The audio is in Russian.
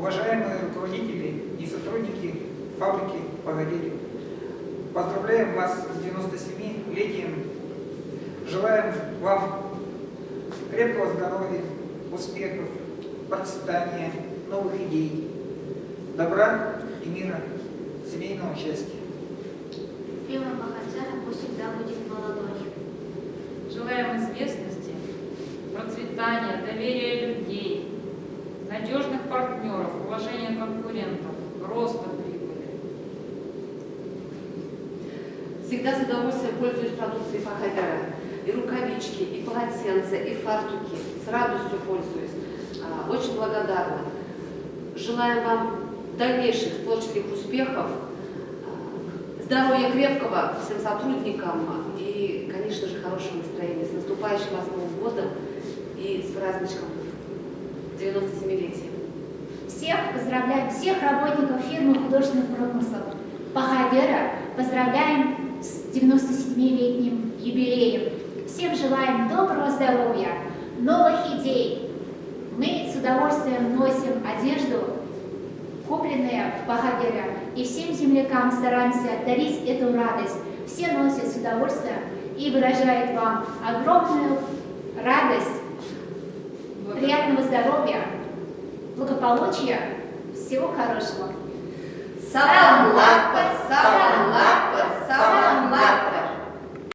уважаемые руководители и сотрудники фабрики «Погодили», поздравляем вас с 97-летием. Желаем вам крепкого здоровья, успехов, процветания, новых идей, добра и мира, семейного счастья. Первым Погоджана пусть всегда будет молодой. Желаем известности, процветания, доверия людей, надежных партнеров, уважения конкурентов, роста прибыли. Всегда с удовольствием пользуюсь продукцией Погодера. И рукавички, и полотенца, и фартуки. С радостью пользуюсь. Очень благодарна. Желаем вам дальнейших творческих успехов, здоровья крепкого всем сотрудникам и, конечно же, хорошего настроения. С наступающим вас Новым годом и с праздничком 97-летия. Всех поздравляем, всех работников фирмы художественных промыслов Погодера поздравляем с 97-летним юбилеем. Всем желаем доброго здоровья, новых идей. Мы с удовольствием носим одежду, купленную в Погодера, и всем землякам стараемся дарить эту радость. Все носят с удовольствием и выражают вам огромную радость, приятного здоровья, благополучия, всего хорошего. Салам лапа, салам лапа, салам лапа.